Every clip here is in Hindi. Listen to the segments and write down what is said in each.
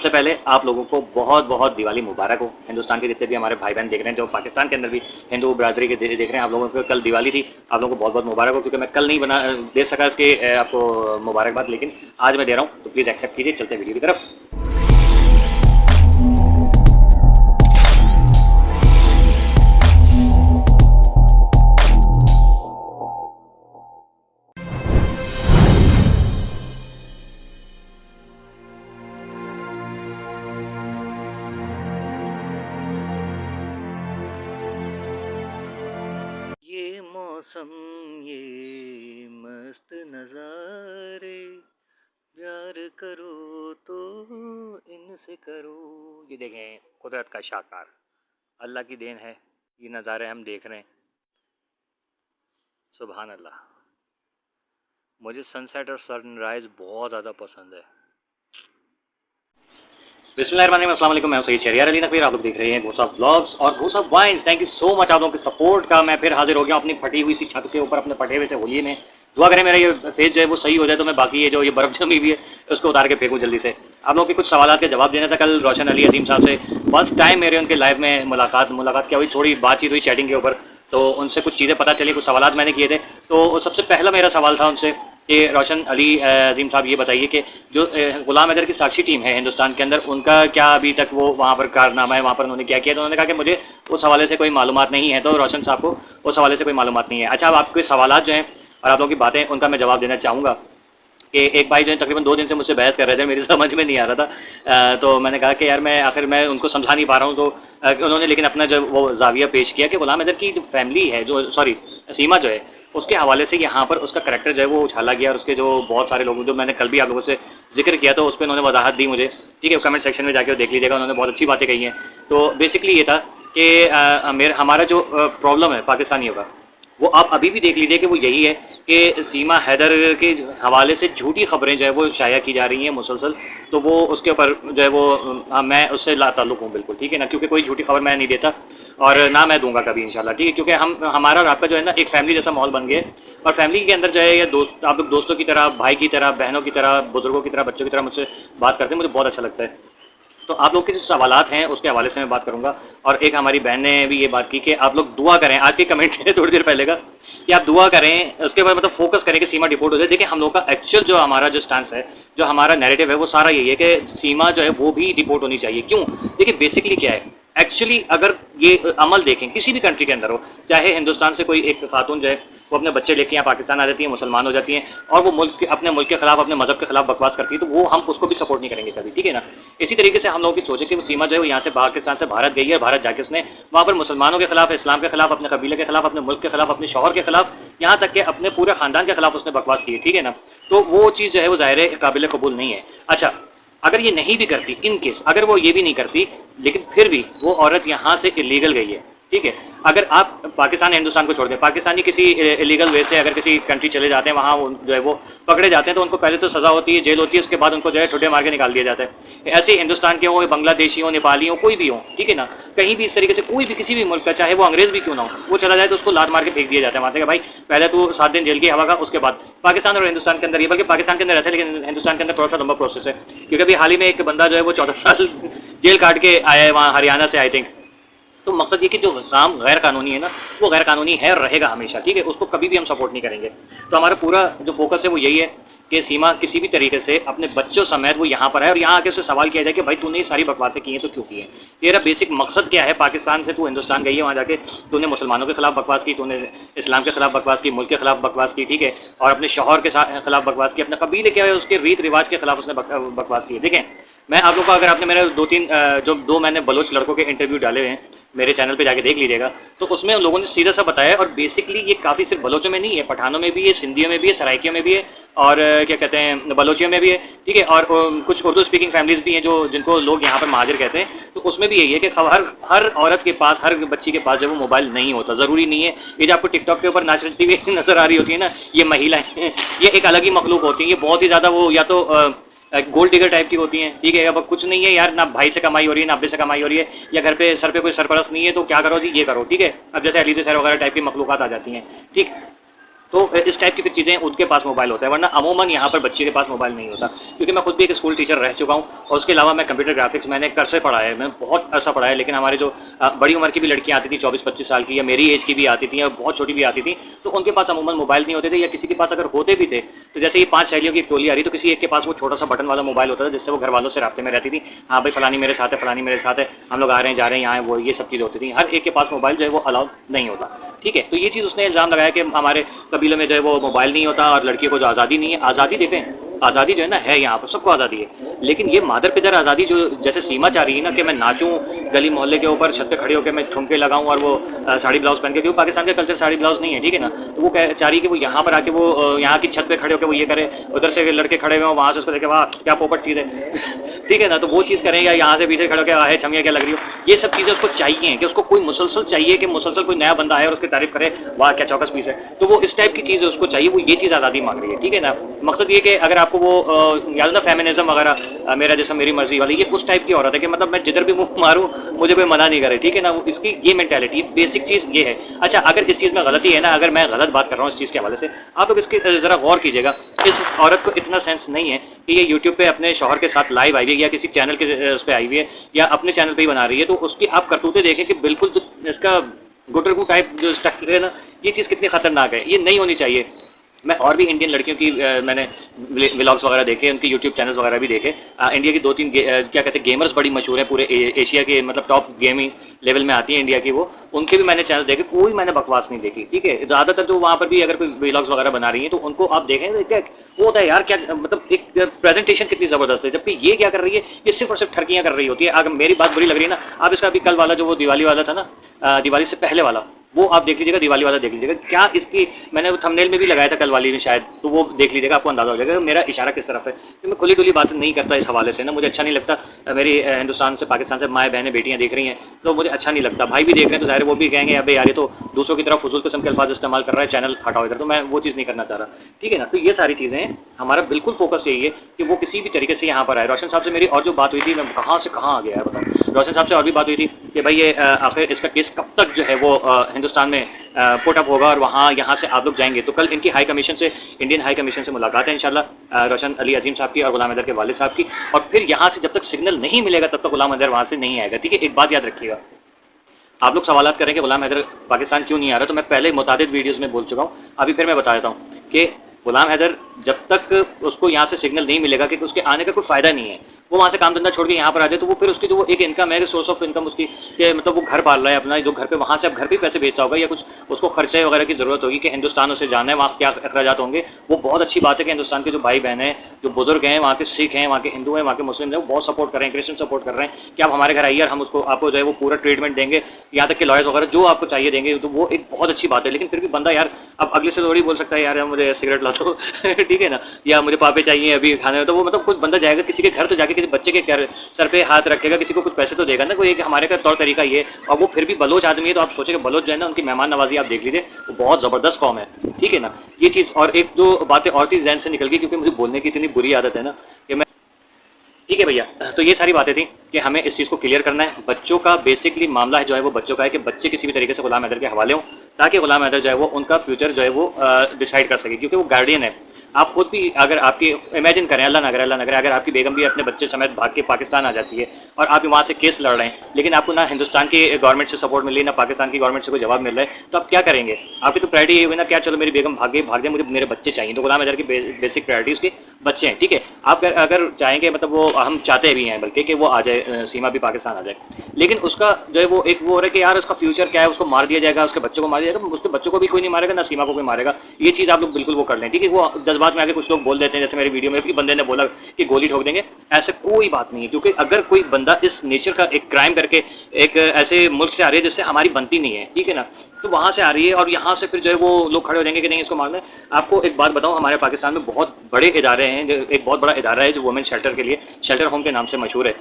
सबसे पहले आप लोगों को बहुत बहुत दिवाली मुबारक हो। हिंदुस्तान के जितने भी हमारे भाई बहन देख रहे हैं, जो पाकिस्तान के अंदर भी हिंदू बरादरी के देख रहे हैं, आप लोगों को कल दिवाली थी, आप लोगों को बहुत बहुत मुबारक हो। क्योंकि मैं कल नहीं दे सका इसके आपको मुबारकबाद, लेकिन आज मैं दे रहा हूँ, तो प्लीज़ एक्सेप्ट कीजिए। चलते वीडियो की तरफ। ये मौसम, ये मस्त नज़ारे, प्यार करो तो इनसे करो। ये देखें, कुदरत का शाकार, अल्लाह की देन है। ये नज़ारे हम देख रहे हैं, सुभान अल्लाह। मुझे सनसेट और सनराइज़ बहुत ज़्यादा पसंद है। बिस्मिल्लाहिर्रहमानिर्रहीम, अस्सलाम वालेकुम। मैं सईद शहरियार अली नकवी, आप लोग देख रहे हैं घोसा व्लॉग्स और Ghosa vines. Thank you so much आप लोगों के सपोर्ट का। मैं फिर हाजिर हो गया अपनी फटी हुई सी छत के ऊपर, अपने फटे हुए से होलिये में। दुआ करें मेरा ये फेस जो है वो सही हो जाए, तो मैं बाकी ये बर्फ़ जमी हुई है उसको उतार के फेंकूँ जल्दी से। आप लोगों के कुछ सवाल के जवाब देना था। कल रोशन अली अजीम साहब से फर्स्ट टाइम मेरे उनके लाइव में मुलाकात क्या हुई, थोड़ी बातचीत हुई चैटिंग के ऊपर, तो उनसे कुछ चीज़ें पता चली, कुछ सवाल मैंने किए थे। तो सबसे पहला मेरा सवाल था उनसे कि रोशन अली अजीम साहब ये बताइए कि जो गुलाम हैदर की साक्षी टीम है हिंदुस्तान के अंदर, उनका क्या अभी तक वो वहाँ पर कारनामा है, वहाँ पर उन्होंने क्या किया। तो उन्होंने कहा कि मुझे उस हवाले से कोई मालूमात नहीं है। तो रोशन साहब को उस हवाले से कोई मालूमात नहीं है। अच्छा, अब आपके सवाल जो हैं और आप लोगों की बातें, उनका मैं जवाब देना चाहूँगा कि एक भाई जो है तकरीबन 2 दिन से मुझसे बहस कर रहे थे, मेरी समझ में नहीं आ रहा था। तो मैंने कहा कि यार आखिर मैं उनको समझा नहीं पा रहा हूँ। तो उन्होंने लेकिन अपना जो वो जाविया पेश किया कि गुलाम हैदर की जो फैमिली है, जो सॉरी सीमा जो है, उसके हवाले से यहाँ पर उसका करैक्टर जो है वो उछाला गया। और उसके जो बहुत सारे लोग, जो मैंने कल भी आप लोगों से जिक्र किया, तो उस पर उन्होंने वजाहत दी मुझे। ठीक है, कमेंट सेक्शन में जाकर देख लीजिएगा, उन्होंने बहुत अच्छी बातें कही हैं। तो बेसिकली ये था कि हमारा जो प्रॉब्लम है पाकिस्तानियों का, वो आप अभी भी देख लीजिए कि वो यही है कि सीमा हैदर के हवाले से झूठी खबरें जो है वो शाया की जा रही हैं मुसलसल। तो वो उसके ऊपर जो है वो मैं उससे लाताल्लुक़ हूँ बिल्कुल, ठीक है ना, क्योंकि कोई झूठी खबर मैं नहीं देता और ना मैं दूंगा कभी इंशाल्लाह, ठीक है। क्योंकि हमारा और आपका जो है ना एक फैमिली जैसा माहौल बन गया है, और फैमिली के अंदर जो है ये दोस्त, आप लोग दोस्तों की तरह, भाई की तरह, बहनों की तरह, बुजुर्गों की तरह, बच्चों की तरह मुझसे बात करते हैं, मुझे बहुत अच्छा लगता है। तो आप लोग के जो सवालात हैं उसके हवाले से मैं बात करूंगा। और एक हमारी बहन ने भी ये बात की कि आप लोग दुआ करें, आज के कमेंट है थोड़ी देर पहले का, कि आप दुआ करें, उसके बाद मतलब फोकस करें कि सीमा डिपोर्ट हो जाए। देखिए, हम लोग का एक्चुअल जो हमारा जो स्टांस है, जो हमारा नैरेटिव है, वो सारा यही है कि सीमा जो है वो भी डिपोर्ट होनी चाहिए। क्यों? देखिए, बेसिकली क्या है एक्चुअली, अगर ये अमल देखें किसी भी कंट्री के अंदर हो, चाहे हिंदुस्तान से कोई एक खातून जो है वो अपने बच्चे लेके यहाँ पाकिस्तान आ जाती है, मुसलमान हो जाती हैं, और वो अपने मुल्क के खिलाफ, अपने मजहब के खिलाफ बकवास करती है, तो वो हम उसको भी सपोर्ट नहीं करेंगे कभी, ठीक है ना। इसी तरीके से हम लोगों की सोचे कि वो सीमा जो है वो यहाँ से पाकिस्तान से भारत गई है, भारत जाके उसने वहाँ पर मुसलमानों के खिलाफ, इस्लाम के खिलाफ, अपने कबीले के खिलाफ, अपने मुल्क के खिलाफ, अपने शौहर के खिलाफ, यहाँ तक कि अपने पूरे खानदान के खिलाफ उसने बकवास की है, ठीक है ना। तो वो चीज़ जो है वो ज़ाहिर है काबिल कबूल नहीं है। अच्छा, अगर ये नहीं भी करती, इन केस अगर वो ये भी नहीं करती, लेकिन फिर भी वो औरत यहाँ से इलीगल गई है, ठीक है। अगर आप पाकिस्तान हिंदुस्तान को छोड़ दें, पाकिस्तानी किसी इलीगल वे से अगर किसी कंट्री चले जाते हैं, वहाँ जो है वो पकड़े जाते हैं, तो उनको पहले तो सज़ा होती है, जेल होती है, उसके बाद उनको जो है ठुड्डे मार के निकाल दिया जाता है। ऐसे हिंदुस्तान के हो, बांग्लादेशी हो, नेपाली हो, कोई भी हो, ठीक है ना, कहीं भी इस तरीके से कोई भी किसी भी मुल्क का, चाहे वो अंग्रेज भी क्यों ना हो, वो चला जाए तो उसको लात मार के फेंक दिया जाता है वहाँ से कि भाई पहले तो 7 दिन जेल की हवा का, उसके बाद। पाकिस्तान और हिंदुस्तान के अंदर ये, बल्कि पाकिस्तान के अंदर रहता है, लेकिन हिंदुस्तान के अंदर थोड़ा सा लंबा प्रोसेस है। क्योंकि अभी हाल ही में एक बंदा जो है वो 14 साल जेल काट के आया है वहाँ हरियाणा से, आई थिंक। तो मकसद ये कि जो काम गैर कानूनी है ना, वो गैर कानूनी है और रहेगा हमेशा, ठीक है, उसको कभी भी हम सपोर्ट नहीं करेंगे। तो हमारा पूरा जो फोकस है वो यही है कि सीमा किसी भी तरीके से अपने बच्चों समेत वो यहाँ पर है, और यहाँ आके उससे सवाल किया जाए कि भाई तूने ये सारी बकवासें की हैं तो क्यों की हैं, तेरा बेसिक मकसद क्या है। पाकिस्तान से तू हिंदुस्तान गई है, वहाँ जाके तूने मुसलमानों के खिलाफ बकवास की, तूने इस्लाम के खिलाफ बकवास की, मुल्क के खिलाफ बकवास की, ठीक है, और अपने शौहर के खिलाफ बकवास की, अपने कबीले क्या है उसके रीत रिवाज के खिलाफ उसने बकवास की। देखें, मैं आप लोग को, अगर आपने मेरे 2-3 जो 2 मैंने बलोच लड़कों के इंटरव्यू डाले हुए हैं, मेरे चैनल पे जाके देख लीजिएगा, तो उसमें उन लोगों ने सीधा सा बताया। और बेसिकली ये काफ़ी सिर्फ बलोचों में नहीं है, पठानों में भी है, सिंधियों में भी है, सराइकियों में भी है, और क्या कहते हैं बलोचियों में भी है, ठीक है। और कुछ उर्दू स्पीकिंग फैमिलीज भी हैं जो जिनको लोग यहाँ पर महाजिर कहते हैं, तो उसमें भी यही है कि हर औरत के पास, हर बच्ची के पास जो वो मोबाइल नहीं होता, ज़रूरी नहीं है। ये जो आपको टिकटॉक के ऊपर नाचती हुई नजर आ रही होती है ना, ये महिलाएं ये एक अलग ही मखलूक होती हैं। ये बहुत ही ज़्यादा वो या तो गोल्ड डिगर टाइप की होती हैं, ठीक है। अब कुछ नहीं है यार, ना भाई से कमाई हो रही है, ना अब्बे से कमाई हो रही है, या घर पे सर पे कोई सरपरस्त नहीं है, तो क्या करो जी, ये करो, ठीक है। अब जैसे अली सर वगैरह टाइप की मखलूकात आ जाती हैं, ठीक। तो इस टाइप की फिर चीज़ें उनके पास मोबाइल होता है, वरना अमूमन यहाँ पर बच्चे के पास मोबाइल नहीं होता। क्योंकि मैं खुद भी एक स्कूल टीचर रह चुका हूँ और उसके अलावा मैं कंप्यूटर ग्राफिक्स मैंने कर से पढ़ा है, मैंने बहुत अर्सा पढ़ा है। लेकिन हमारे जो बड़ी उम्र की भी लड़कियाँ आती थी 24-25 साल की, या मेरी एज की भी आती थी या बहुत छोटी भी आती थी, तो उनके पास अमूमन मोबाइल नहीं होते थे, या किसी के पास अगर होते भी थे तो जैसे ये 5 सहेलियों की एक टोली आ रही तो किसी एक के पास वो छोटा सा बटन वाला मोबाइल होता था, जिससे वो घर वालों से राब्ते में रहती थी। हाँ भाई फलानी मेरे साथ है, फलानी मेरे साथ है, हम लोग आ रहे हैं जा रहे हैं यहाँ, वो ये सब चीज़ होती थी। हर एक के पास मोबाइल जो है वो अलाउड नहीं होता, ठीक है। तो ये चीज़ उसने इल्ज़ाम लगाया कि हमारे कबीले में जो है वो मोबाइल नहीं होता और लड़कियों को जो आज़ादी नहीं है। आज़ादी देखें, आज़ादी जो है ना है यहाँ पर सबको आज़ादी है, लेकिन ये मादर पिदर आज़ादी जो जैसे सीमा चाह रही है ना कि मैं नाचूं गली मोहल्ले के ऊपर छत पे खड़े होकर मैं ठुमके लगाऊं और वो साड़ी ब्लाउज पहन के, क्योंकि पाकिस्तान का कल्चर साड़ी ब्लाउज नहीं है, ठीक है ना। तो वो चाह रही है कि वो यहाँ पर आके वो यहाँ की छत पे खड़े होकर वो ये करे, उधर से लड़के खड़े हुए वहाँ से उसको देखे वाह क्या पोपट चीज़ है ठीक है ना, तो वो चीज़ करें, या यहाँ से पीछे खड़े होकर आहे छमिया क्या लग रही हो, ये सब चीज़ें उसको चाहिए कि उसको कोई मुसलसल चाहिए कि मुसलसल कोई नया बंदा आए और उसकी तारीफ करे वाह क्या चौकस पीस है। तो वो इस टाइप की चीज़ उसको चाहिए, वो ये चीज़ आज़ादी मांग रही है, ठीक है ना। मकसद ये कि अगर आपको वो याद ना फेमिनिज्म वगैरह मेरा जैसा मेरी मर्जी वाली, ये उस टाइप की औरत है कि मतलब मैं जिधर भी मुंह मारूं मुझे कोई मना नहीं करे, ठीक है ना। इसकी ये मेंटालिटी बेसिक चीज़ ये है। अच्छा अगर इस चीज़ में गलती है ना, अगर मैं गलत बात कर रहा हूँ इस चीज़ के हवाले से, आप लोग इसकी ज़रा गौर कीजिएगा। इस औरत को इतना सेंस नहीं है कि ये यूट्यूब पे अपने शौहर के साथ लाइव आई हुई है या किसी चैनल के उस पर आई हुई है या अपने चैनल पर ही बना रही है, तो उसकी आप करतूतें देखें कि बिल्कुल जो इसका गुटरगू टाइप जो स्ट्रक्चर है ना, ये चीज़ कितनी खतरनाक है, ये नहीं होनी चाहिए। मैं और भी इंडियन लड़कियों की मैंने व्लॉग्स वगैरह देखे, उनके यूट्यूब चैनल्स वगैरह भी देखे। इंडिया की 2-3 क्या कहते हैं गेमर्स बड़ी मशहूर है पूरे एशिया के, मतलब टॉप गेमिंग लेवल में आती है इंडिया की, वो उनके भी मैंने चैनल देखे, कोई मैंने बकवास नहीं देखी, ठीक है। ज़्यादातर जो वहाँ पर भी अगर कोई व्लॉग्स वगैरह बना रही है तो उनको आप देखें क्या वो होता है यार, क्या मतलब एक प्रेजेंटेशन कितनी ज़बरदस्त है, जबकि ये क्या कर रही है, ये सिर्फ और सिर्फ ठरकियाँ कर रही होती है। अगर मेरी बात बुरी लग रही है ना, आप इसका अभी कल वाला जो वो दिवाली वाला था ना, दिवाली से पहले वाला, वो आप देख लीजिएगा, दिवाली वाला देख लीजिएगा, क्या इसकी मैंने थंबनेल में भी लगाया था कल वाली में शायद, तो वो देख लीजिएगा, आपको अंदाजा हो जाएगा मेरा इशारा किस तरफ है। तो मैं खुली डुली बात नहीं करता इस हवाले से ना, मुझे अच्छा नहीं लगता। मेरी हिंदुस्तान से पाकिस्तान से माएँ बहनें बेटियाँ देख रही हैं तो मुझे अच्छा नहीं लगता, भाई भी देख रहे हैं तो ज़ाहिर वो भी कहेंगे अबे यार ये तो दूसरों की तरफ फजूल किस्म के अल्फाज इस्तेमाल कर रहा है, चैनल हटाओ इधर, तो मैं वो चीज़ नहीं करना चाह रहा, ठीक है ना। तो ये सारी चीज़ें हैं, हमारा बिल्कुल फोकस यही है कि वो किसी भी तरीके से यहाँ पर आए। रोशन साहब से मेरी और जो बात हुई थी, मैं कहाँ से कहाँ आ गया है बताओ, रोशन साहब से और भी बात हुई थी कि भाई ये आखिर इसका केस कब तक जो है वो हिंदुस्तान में पुट अप होगा और वहाँ यहाँ से आप लोग जाएंगे। तो कल इनकी हाई कमीशन से, इंडियन हाई कमीशन से मुलाकात है इंशाल्लाह रोशन अली अजीम साहब की और गुलाम हैदर के वालिद साहब की, और फिर यहाँ से जब तक सिग्नल नहीं मिलेगा तब तक गुलाम हैदर वहाँ से नहीं आएगा, ठीक है। एक बात याद रखिएगा, आप लोग सवाल करें कि गुलाम हैदर पाकिस्तान क्यों नहीं आ रहा, तो मैं पहले मुतादिद वीडियोज़ में बोल चुका हूँ, अभी फिर मैं बता देता हूँ कि गुलाम हैदर जब तक उसको यहाँ से सिग्नल नहीं मिलेगा कि उसके आने का कोई फ़ायदा नहीं है, वो वहाँ से काम धंधा छोड़ के यहाँ पर आ जाए, तो वो फिर उसकी जो वो एक इनकम है, सोर्स ऑफ इनकम उसकी, कि मतलब वो घर पाल रहा है अपना, जो घर पे वहाँ से अब घर पे पैसे भेजता होगा या कुछ उसको खर्चे वगैरह की ज़रूरत होगी कि हिंदुस्तान उसे जाना है, वहाँ क्या अखराजात होंगे। वो बहुत अच्छी बात है कि हिंदुस्तान के जो भाई बहन हैं, जो बुजुर्ग हैं, वहाँ के सिख हैं, वहाँ के हिंदू हैं, वहाँ के मुस्लिम हैं, वो बहुत सपोर्ट कर रहे हैं, क्रिश्चियन सपोर्ट कर रहे हैं कि आप हमारे घर आइए और हम उसको आपको जो है वो पूरा ट्रीटमेंट देंगे, यहाँ तक कि लॉयर्स वगैरह जो आपको चाहिए देंगे, तो वो एक बहुत अच्छी बात है। लेकिन फिर भी बंदा यार अब अगले से थोड़ी बोल सकता है यार मुझे सिगरेट ला दो ठीक है ना, या मुझे पापे चाहिए अभी खाने में, तो वो मतलब कुछ बंदा जाएगा किसी के घर, तो जाके किसी बच्चे के घर सर पे हाथ रखेगा, किसी को कुछ पैसे तो देगा ना, कोई एक हमारे का तौर तरीका ये। और वो फिर भी बलोच आदमी है, तो आप सोचेंगे बलोच जो है ना उनकी मेहमान नवाजी आप देख लीजिए, वो बहुत ज़बरदस्त कौम है, ठीक है ना। ये चीज़ और एक दो बातें और थी जहन से निकल गई क्योंकि मुझे बोलने की इतनी बुरी आदत है ना कि मैं, ठीक है भैया। तो ये सारी बातें थी कि हमें इस चीज़ को क्लियर करना है। बच्चों का बेसिकली मामला है जो है वो बच्चों का है कि बच्चे किसी भी तरीके से गुलाम हैदर के हवाले हों, ताकि गुलाम हैदर जो है वो उनका फ्यूचर जो है वो डिसाइड कर सके, क्योंकि वो गार्डियन है। आप खुद भी अगर आपकी इमेजिन करें, अल्लाह ना करे, अल्लाह ना करे, अगर आपकी बेगम भी अपने बच्चे समेत भाग के पाकिस्तान आ जाती है और आप वहाँ से केस लड़ रहे हैं, लेकिन आपको ना हिंदुस्तान की गवर्नमेंट से सपोर्ट मिल रही है, ना पाकिस्तान की गवर्नमेंट से कोई जवाब मिल रहा है, तो आप क्या करेंगे? आपकी तो प्रायोरिटी ये हुई ना, क्या चलो मेरी बेगम भाग जाए, मुझे मेरे बच्चे चाहिए। तो गुलाम हैदर की बेसिक प्रायोरिटी उसके बच्चे हैं, ठीक है। आप अगर चाहेंगे, मतलब वो हम चाहते भी हैं बल्कि कि वो आ जाए, सीमा भी पाकिस्तान आ जाए, लेकिन उसका जो है वो एक वो हो रहा है कि यार उसका फ्यूचर क्या है, उसको मार दिया जाएगा, उसके बच्चों को मार दिया जाएगा, उसके बच्चों को भी कोई नहीं मारेगा, ना सीमा को कोई मारेगा। ये चीज़ आप लोग बिल्कुल वो कर लें, ठीक है। वो जज्बात में आके कुछ लोग बोल देते हैं, जैसे मेरी वीडियो में भी बंदे ने बोला कि गोली ठोक देंगे, ऐसे कोई बात नहीं है। क्योंकि अगर कोई बंदा इस नेचर का एक क्राइम करके एक ऐसे मुल्क से आ रही है जिससे हमारी बनती नहीं है, ठीक है ना, तो वहाँ से आ रही है और यहाँ से फिर जो है वो लोग खड़े हो जाएंगे कि नहीं इसको मारना है। आपको एक बात बताऊँ, हमारे पाकिस्तान में बहुत बड़े इदारे हैं, जो एक बहुत बड़ा इदारा है जो वुमेन शेल्टर के लिए, शेल्टर होम के नाम से मशहूर है,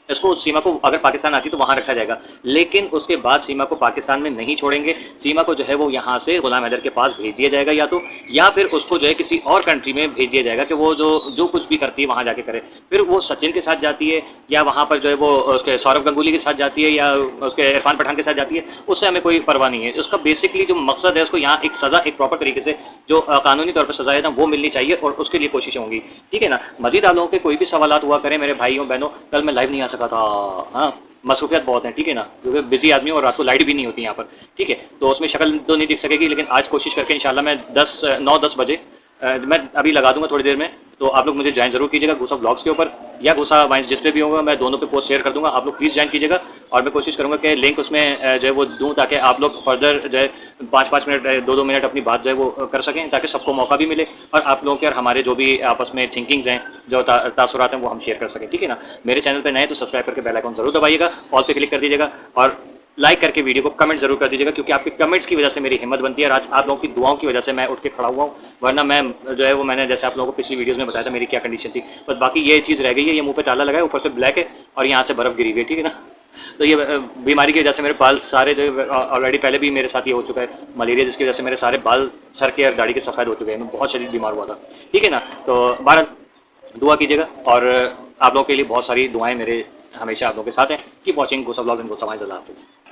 इसको सीमा को अगर पाकिस्तान आती तो वहां रखा जाएगा, लेकिन उसके बाद सीमा को पाकिस्तान में नहीं छोड़ेंगे। सीमा को जो है वो यहाँ से गुलाम हैदर के पास भेज दिया जाएगा या तो, या फिर उसको जो है किसी और कंट्री में भेज दिया जाएगा कि वो जो जो कुछ भी करती है वहां जाके करे। फिर वो सचिन के साथ जाती है या वहां पर जो है वो उसके सौरभ गंगुली के साथ जाती है या उसके इरफान पठान के साथ जाती है, उससे हमें कोई परवाह नहीं है। उसका बेसिकली जो मकसद है उसको यहाँ एक सजा, एक प्रॉपर तरीके से जो कानूनी तौर पर सजा है ना वो मिलनी चाहिए, और उसके लिए कोशिशें होंगी। ठीक है ना। मजीद आप लोगों के कोई भी सवाल हुआ करें मेरे भाइयों बहनों, कल मैं लाइव नहीं आ सका था, हाँ मसरूफियत बहुत है, ठीक है ना, क्योंकि बिजी आदमी हूं और रात को लाइट भी नहीं होती यहाँ पर। ठीक है, तो उसमें शक्ल तो नहीं दिख सकेगी, लेकिन आज कोशिश करके इंशाल्लाह मैं 9-10 बजे मैं अभी लगा दूंगा थोड़ी देर में, तो आप लोग मुझे ज्वाइन जरूर कीजिएगा गुस्सा ब्लॉग्स के ऊपर या गुस्सा वाइन्स जिस पे भी होगा, मैं दोनों पे पोस्ट शेयर कर दूंगा, आप लोग प्लीज़ ज्वाइन कीजिएगा। और मैं कोशिश करूंगा कि लिंक उसमें जो है वो दूं, ताकि आप लोग फर्दर जो है 5-5 मिनट 2-2 मिनट अपनी बात जो है वो कर सकें, ताकि सबको मौका भी मिले और आप लोगों के और हमारे जो भी आपस में थिंकिंग्स हैं, जो तासुरात हैं, वो हम शेयर कर सकें। ठीक है ना। मेरे चैनल पर नए तो सब्सक्राइब करके बेल आइकन जरूर दबाइएगा, ऑल पे क्लिक कर दीजिएगा और लाइक करके वीडियो को कमेंट जरूर कर दीजिएगा, क्योंकि आपके कमेंट्स की वजह से मेरी हिम्मत बनती है और आज आप लोगों की दुआओं की वजह से मैं उठ के खड़ा हुआ हूँ, वरना मैं जो है वो मैंने जैसे आप लोगों को पिछली वीडियोस में बताया था मेरी क्या कंडीशन थी। बस बाकी ये चीज़ रह गई है, ये मुंह पे ताला लगा है, ऊपर से ब्लैक है और यहाँ से बर्फ गिरी हुई है। ठीक है ना। तो ये बीमारी की वजह से मेरे बाल सारे जो ऑलरेडी पहले भी मेरे साथ ये हो चुका है मलेरिया, जिसकी वजह से मेरे सारे बाल सर के और दाढ़ी के सफ़ेद हो चुके हैं, मैं बहुत शदीद बीमार हुआ था। ठीक है ना। तो 12 दुआ कीजिएगा और आप लोगों के लिए बहुत सारी दुआएं मेरे हमेशा आप लोगों के साथ हैं। कीप वॉचिंग गोसा ब्लॉग एंड गोसा वाइन्स। अल्लाह हाफिज़।